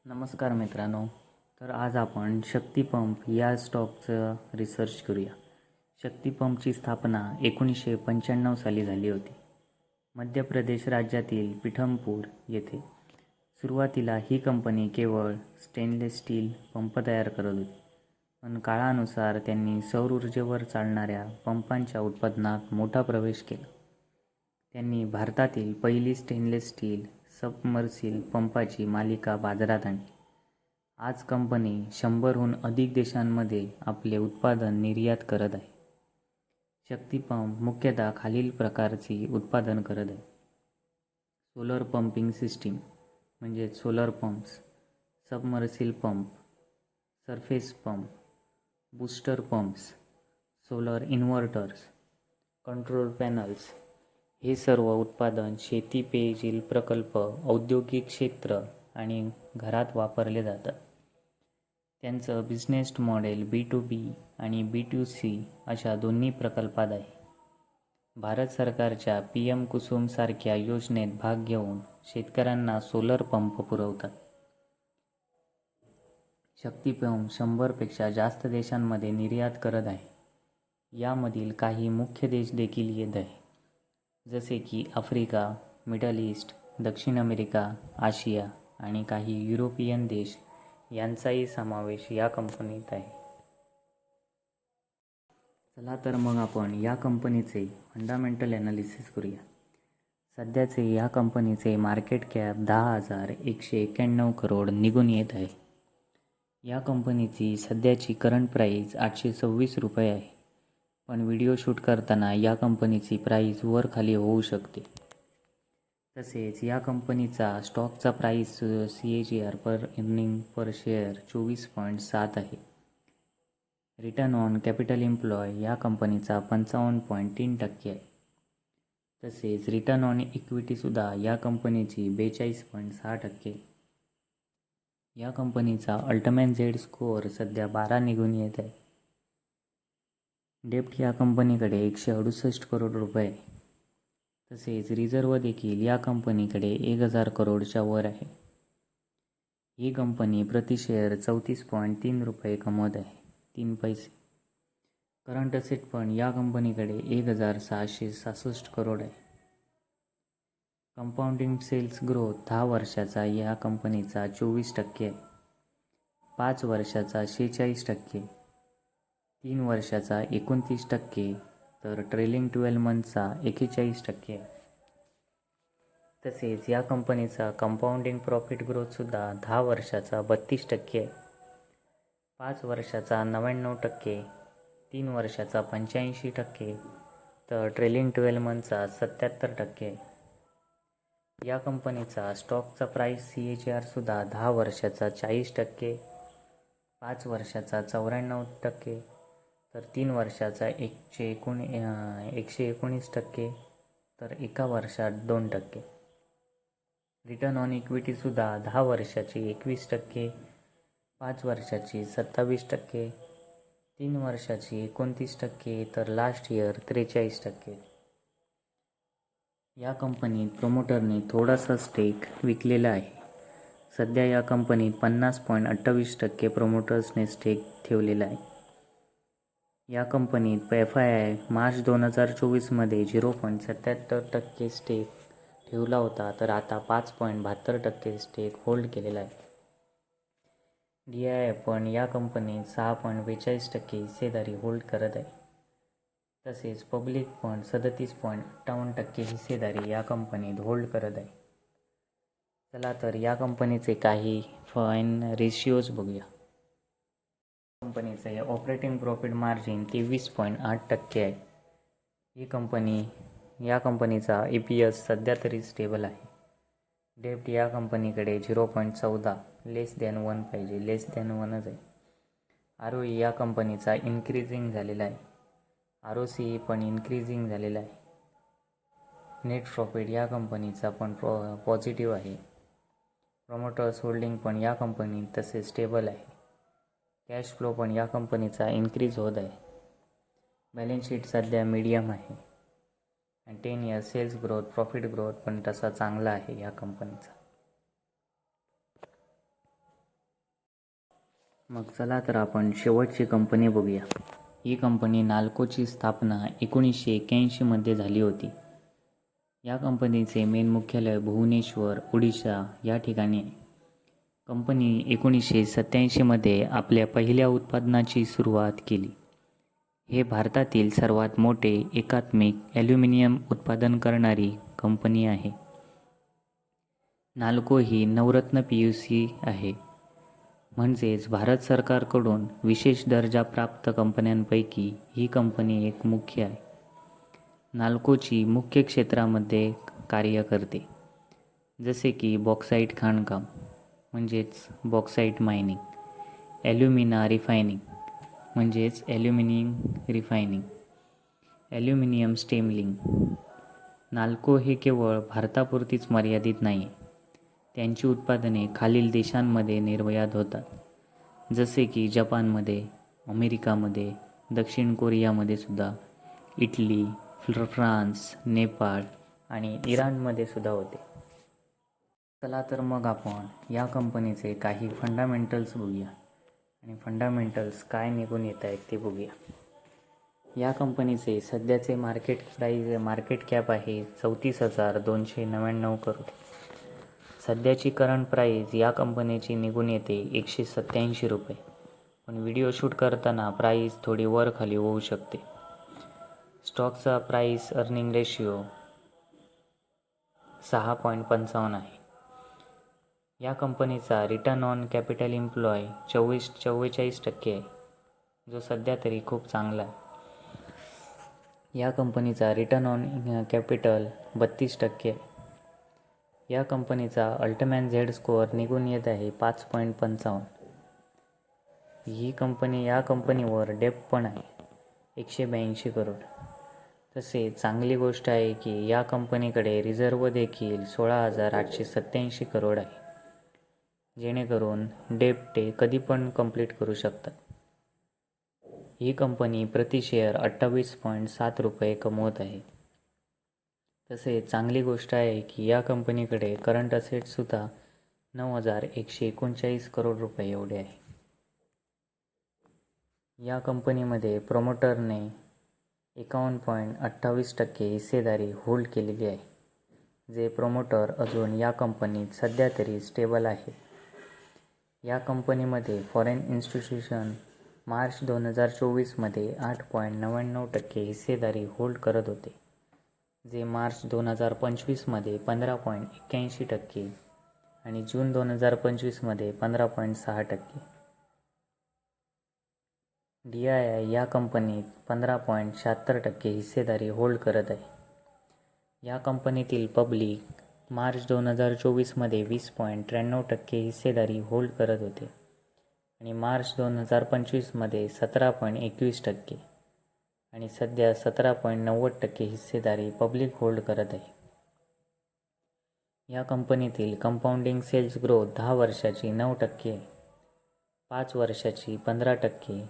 नमस्कार मित्रांनो. तर आज आपण शक्ती पंप या स्टॉकचं रिसर्च करूया. शक्ती पंपची स्थापना 1995 साली झाली होती. मध्य प्रदेश राज्यातील पिठमपूर येथे. सुरुवातीला ही कंपनी केवळ स्टेनलेस स्टील पंप तयार करत होती, पण काळानुसार त्यांनी सौर ऊर्जेवर चालणाऱ्या पंपांच्या उत्पादनात मोठा प्रवेश केला. त्यांनी भारतातील पहिली स्टेनलेस स्टील सबमर्सिबल पंपाची मालिका बाजारात आणली. आज कंपनी 100हून अधिक देशांमध्ये आपले उत्पादन निर्यात करत आहे. शक्ती पंप मुख्यतः खालील प्रकारची उत्पादन करत आहे. सोलर पंपिंग सिस्टीम म्हणजे solar pumps, submersible pump, surface pump, booster pumps, solar inverters, control panels. हे सर्व उत्पादन शेती, पेयजल प्रकल्प, औद्योगिक क्षेत्र आणि घरात वापरले जातात. त्यांचं बिझनेस मॉडेल B2B आणि B2C अशा दोन्ही प्रकल्पात आहे. भारत सरकारच्या PM कुसुम सारख्या योजनेत भाग घेऊन शेतकऱ्यांना सोलर पंप पुरवतात. शक्ती पंप 100पेक्षा जास्त देशांमध्ये निर्यात करत आहे. यामधील काही मुख्य देश देखील येत आहे, जसे की आफ्रिका, मिडल ईस्ट, दक्षिण अमेरिका, आशिया आणि काही युरोपियन देश यांचाही समावेश या कंपनीत आहे. चला तर मग आपण या कंपनीचे फंडामेंटल ॲनालिसिस करूया. सध्याचे या कंपनीचे मार्केट कॅप 10,191 करोड निघून येत आहे. या कंपनीची सध्याची करंट प्राईस 826 रुपये आहे, पण व्हिडिओ शूट करताना या कंपनीची प्राईस वर खाली होऊ शकते. तसेच या कंपनीचा स्टॉकचा प्राईस CAGR पर अर्निंग पर शेअर 24.7 आहे. रिटर्न ऑन कॅपिटल एम्प्लॉय या कंपनीचा 55.3% आहे. तसेच रिटर्न ऑन इक्विटीसुद्धा या कंपनीची 42.6% आहे. या कंपनीचा अल्टिमेट झेड स्कोअर सध्या 12 निघून येत आहे. डेप्ट या कंपनीकडे 168 करोड रुपये आहे. तसेच रिझर्व देखील या कंपनीकडे 1000 करोडच्या वर आहे. ही कंपनी प्रति शेअर 34.3 रुपये कमवत आहे, 3 पैसे. करंट असेट पण या कंपनीकडे 1666 करोड आहे. कंपाऊंडिंग सेल्स ग्रोथ 10 वर्षाचा या कंपनीचा 24% आहे, 5 वर्षाचा 46%, 3 वर्षाचा 29%, तर ट्रेलिंग 12 मंथचा 41% आहे. तसेच या कंपनीचा कंपाऊंडिंग प्रॉफिट ग्रोथसुद्धा 10 वर्षाचा 32% आहे, 5 वर्षाचा 99%, 3 वर्षाचा 85%, तर ट्रेलिंग 12 मंथचा 77% आहे. या कंपनीचा स्टॉकचा प्राईस CAGR सुद्धा 10 वर्षाचा 40%, 5 वर्षाचा 94%, तर 3 वर्षाचा 119%, तर 1 वर्षात 2%. रिटर्न ऑन इक्विटीसुद्धा 10 वर्षाची 21%, 5 वर्षाची 27%, 3 वर्षाची 29%, तर लास्ट इयर 43%. या कंपनीत प्रमोटरने थोडासा स्टेक विकलेला आहे. सध्या या कंपनीत 50.28% प्रमोटर्सने स्टेक ठेवलेला आहे. या कंपनीत FII मार्च 2024मध्ये 0.77% स्टेक ठेवला होता, तर आता 5.72% स्टेक होल्ड केलेला आहे. DII पण या कंपनीत 6.42% हिस्सेदारी होल्ड करत आहे. तसेच पब्लिक पण 37.58% हिस्सेदारी या कंपनीत होल्ड करत आहे. चला तर या कंपनीचे काही फाईन रेशिओज बघूया. कंपनीचे ऑपरेटिंग प्रॉफिट मार्जिन 23.8% आहे. या कंपनीचा EPS सध्या तरी स्टेबल आहे. डेप्ट या कंपनीकडे 0.14 <1 पाहिजे, <1च आहे. ROE या कंपनीचा इन्क्रीजिंग झालेला आहे. ROCE पण इन्क्रीजिंग झालेला आहे. नेट प्रॉफिट या कंपनीचा पण पॉझिटिव्ह आहे. प्रमोटर्स होल्डिंग पण या कंपनीत तसे स्टेबल आहे. कॅश फ्लो पण या कंपनीचा इन्क्रीज होत आहे. बॅलन्स शीट सध्या मीडियम आहे. आणि 10 year sales growth, profit growth पण तसा चांगला आहे या कंपनीचा. मग चला तर आपण शेवटची कंपनी बघूया. ही कंपनी नाल्कोची स्थापना 1981मध्ये झाली होती. या कंपनीचे मेन मुख्यालय भुवनेश्वर, ओडिशा या ठिकाणी आहे. कंपनी 1987मध्ये आपल्या पहिल्या उत्पादनाची सुरुवात केली. हे भारतातील सर्वात मोठे एकात्मिक ॲल्युमिनियम उत्पादन करणारी कंपनी आहे. नाल्को ही नवरत्न PUC आहे. म्हणजेच भारत सरकारकडून विशेष दर्जा प्राप्त कंपन्यांपैकी ही कंपनी एक मुख्य आहे. नाल्कोची मुख्य क्षेत्रामध्ये कार्य करते, जसे की बॉक्साईट खाणकाम म्हणजेच बॉक्साईट मायनिंग, ॲल्युमिना रिफायनिंग म्हणजेच ॲल्युमिनियम रिफायनिंग, ॲल्युमिनियम स्टेमलिंग. नाल्को हे केवळ भारतापुरतीच मर्यादित नाही. त्यांची उत्पादने खालील देशांमध्ये निर्यात होतात, जसे की जपानमध्ये, अमेरिकामध्ये, दक्षिण कोरियामध्ये सुद्धा, इटली, फ्रान्स, नेपाळ आणि इराणमध्ये सुद्धा होते. चला तर मग आपण या कंपनीचे काही फंडामेंटल्स बघूया आणि फंडामेंटल्स काय निघून येत आहेत ते बघूया. या कंपनीचे सध्याचे मार्केट कॅप आहे 34,299 करोड. सध्याची करंट प्राईज या कंपनीची निघून येते 187 रुपये. पण व्हिडिओ शूट करताना प्राईस थोडी वर खाली होऊ शकते. स्टॉकचा प्राईस अर्निंग रेशिओ 6.55 आहे. या कंपनीचा रिटर्न ऑन कॅपिटल एम्प्लॉय 44% आहे, जो सध्या तरी खूप चांगला आहे. या कंपनीचा रिटर्न ऑन कॅपिटल 32% आहे. या कंपनीचा अल्टमॅन झेड स्कोअर निघून येत आहे 5.55. या कंपनीवर डेप्ट पण आहे 182 करोड. तसेच चांगली गोष्ट आहे की या कंपनीकडे रिझर्व्ह देखील 16,887 करोड आहे, जेणेकरून डेप्ट ते कधी पण कंप्लीट करू शकतात. ही कंपनी प्रति शेअर 28.7 रुपये कमवत आहे. तसेच चांगली गोष्ट आहे की या कंपनीकडे करंट असेट्ससुद्धा 9,139 करोड रुपये एवढे आहे. या कंपनीमध्ये प्रोमोटरने 51.28% हिस्सेदारी होल्ड केलेली आहे, जे प्रोमोटर अजून या कंपनीत सध्या तरी स्टेबल आहे. या कंपनीमध्ये फॉरेन इन्स्टिट्यूशन मार्च 2024मध्ये 8.99% हिस्सेदारी होल्ड करत होते, जे मार्च 2025मध्ये 15.81% आणि जून 2025मध्ये 15.6%. DII या कंपनीत 15.76% हिस्सेदारी होल्ड करत आहे. या कंपनीतील पब्लिक मार्च 2024मध्ये 20.93% हिस्सेदारी होल्ड करत होते आणि मार्च 2025मध्ये 17.21% आणि सध्या 17.90% हिस्सेदारी पब्लिक होल्ड करत आहे. या कंपनीतील कंपाऊंडिंग सेल्स ग्रोथ 10 वर्षाची 9% आहे, 5 वर्षाची 15%,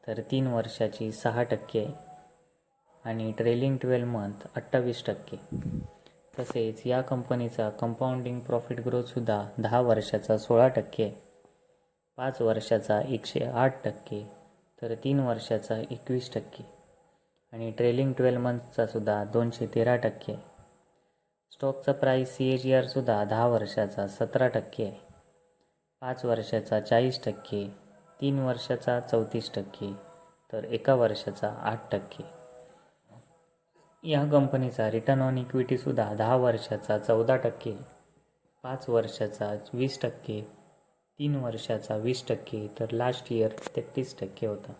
तर 3 वर्षाची 6% आहे आणि ट्रेलिंग 12 मंथ 28%. तसेच या कंपनीचा कंपाऊंडिंग प्रॉफिट ग्रोथसुद्धा 10 वर्षाचा 16% आहे, 5 वर्षाचा 108%, तर 3 वर्षाचा 21% आणि ट्रेलिंग 12 मंथचा सुद्धा 213% आहे. स्टॉकचा प्राईस CAGR सुद्धा 10 वर्षाचा 17% आहे, 5 वर्षाचा 40%, 3 वर्षाचा 34%, तर 1 वर्षाचा 8%. या कंपनीचा रिटर्न ऑन इक्विटीसुद्धा 10 वर्षाचा 14%, 5 वर्षाचा 20%, 3 वर्षाचा 20%, तर लास्ट इयर 33% होता.